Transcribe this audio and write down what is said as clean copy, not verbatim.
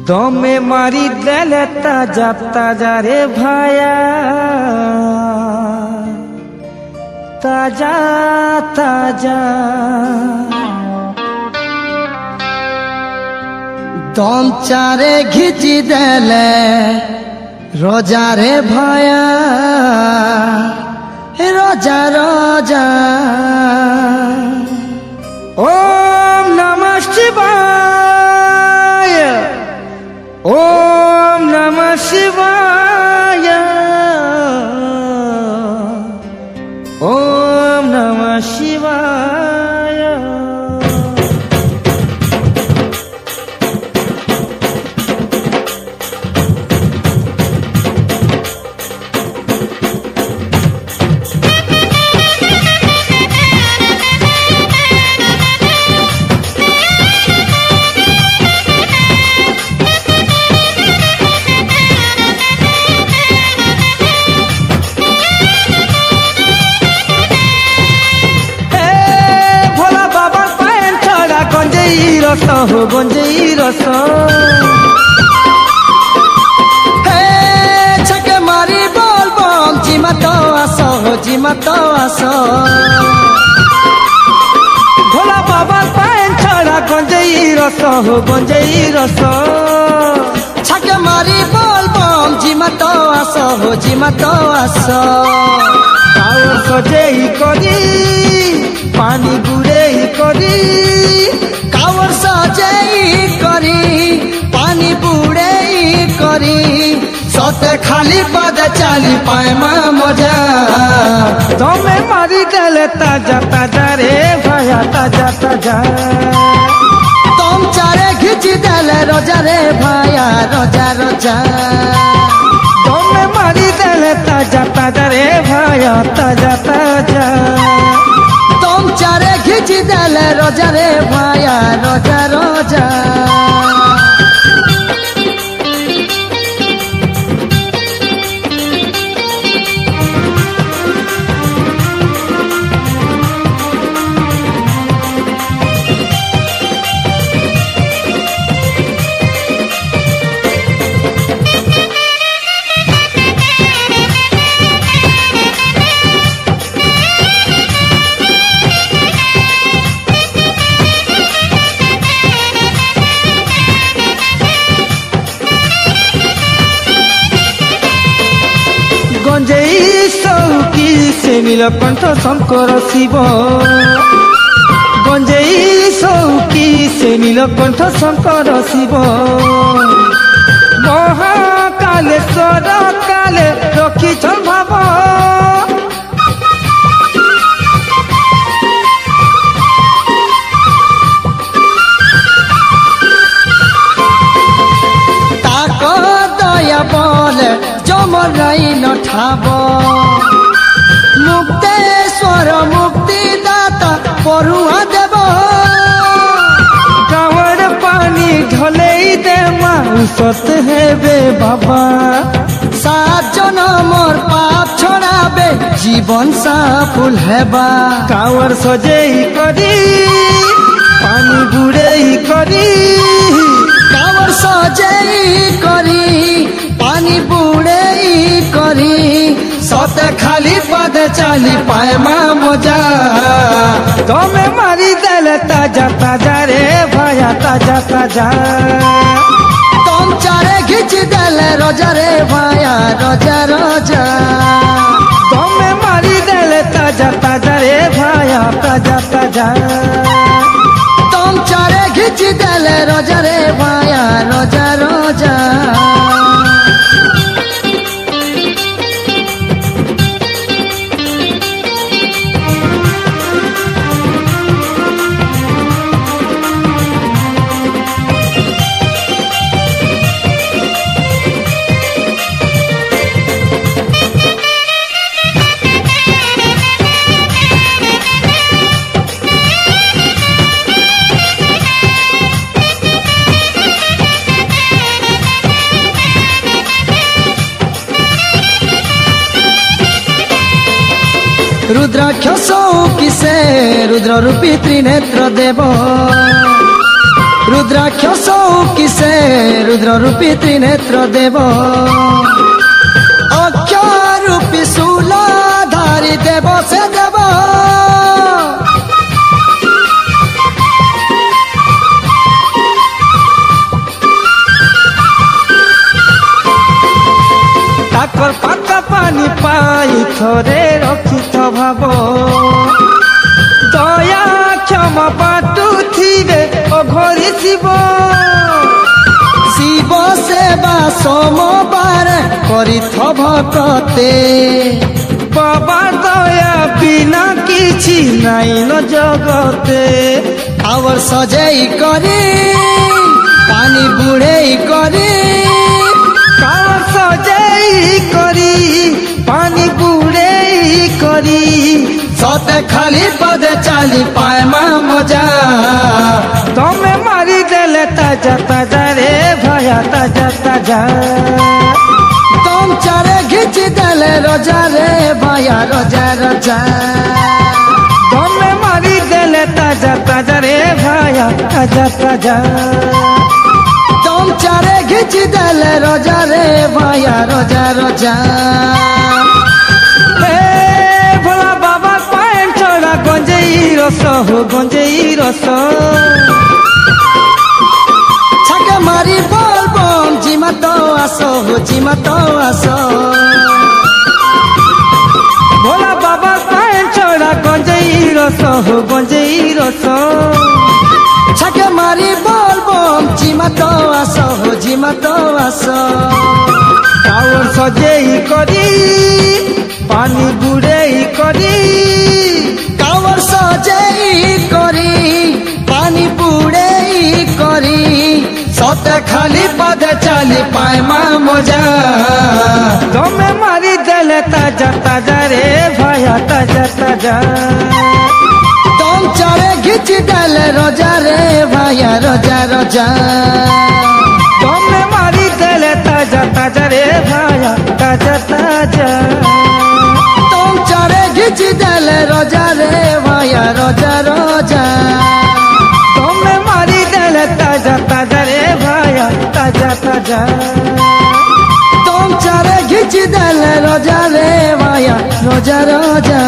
दमे मारी देले ताजा ताजा रे भाया, ताजा ताजा दम चारे घिची देले रोजा रे भाया, रोजा रोजा। ओम नमः शिवाय, ओम नमः शिवाय, ओम नमः शिवाय। रस हो गंजेई रस, छके मारी बोल बम जिमा तो आस हो जिमा तो आस। भोला बाबा पान छड़ा गंजेई रस हो गंजेई रस, छके मारी बोल बम जिमा तो आस हो जिमा तो आस। कावर सजेई करी पानी गुड़ेई करी, कावर सजेई करी पानी बुड़ेई करी, सते खाली पद चाली पाए माँ मजा। दमे मारी देले ताजा ताजा रे भाया, ताजा ताजा। तुम चारे घिची देले रोजा रे भाया, रोजा रोजा। दमे मारी देले ताजा ताजा रे भाया, ताजा ताजा। तुम चारे घिची देले रोजा रे भाया, रोजा रोजा। गंजेई सौकी से नीलकंठ शंकर शिव, गंजेई सौकी से नीलकंठ शंकर शिव। महाकालेश्वर काले रखी भाव, ताको दया बोले जमराई न ठाब, मुक्तेश्वर मुक्तिदाता परुआ देव। कांवर पानी ढलेई दे माउसत हेबे बाबा, 7 जनमर पाप छोड़ाबे जीवन साफुल हेबा। कांवर सजेई करी पानी बुड़ेई करी, कावर सजेई करी पानी बुड़ेई करी, सते खाली पद चाली पाए माँ मजा। दमे मारी देले ताजा ताजा रे भाया, ताजा ताजा। तुम चारे घिच देले रोजा रे भाया, रोजा रोजा। दमे मारी देले ताजा ताजा रे भाया, ताजा ताजा। तुम चारे घिच देले रोजा रे भाया, रोजा रोजा। रुद्राक्ष किसे रुद्र रूपी त्रिनेत्र देव, रुद्राक्ष किसे रुद्र रूपी त्रिनेत्र देव अक्षर रूपी शूलधारी देव से देव ताकर पाका पानी पाई थोरे रखिथ भाव दया क्षमा पाटू थिबे अघरी शिव शिव सेवा सोमवार करिथ भक्ते बाबा दया बिना किछि नाई न जगते आवर सजेई करी पानी बुड़ेई करी कावर सजेई करी पानी बुड़ेई करी सते खाली पदे चाली पाए मा मजा तमे मारी देले ताजा ताजा रे भया ताजा ताजा तुम चारे घिच देले रोजा रे भया रोजा रोजा तमे मारी देले ताजा ताजा रे भया ताजा ताजा तुम चारे घिच देले रोजा रे भया रोजा रोजा भोला बाबा पाए छोड़ा गंजेई रस हो गंजेई रस छके मारी बोल बम जिमा तो आसो हो जिमा तो आसो भोला बाबा पाए छोड़ा गंजेई रस हो गंजेई रस छके मारी बोल बम जिमा तो आसो हो जिमा तो आसो कावर सजेई करी पानी बुड़ेई करी कावर सजेई करी पानी बुड़ेई करी सते खाली पदे चाली पाए मा मजा तमे मारी देले ताजा ताजा रे भया ताजा ताजा तुम चारे घिच देले रोजा रे भया रोजा रोजा तमे मारी देले ताजा ताजा रे भया ताजा ताजा तुम चारे घिच देले रोजा रे भया रोजा रोजा तमे मारी देले ताजा ताजा रे भया ताजा ताजा तुम चारे घिच देले रोजा रे भया रोजा रोजा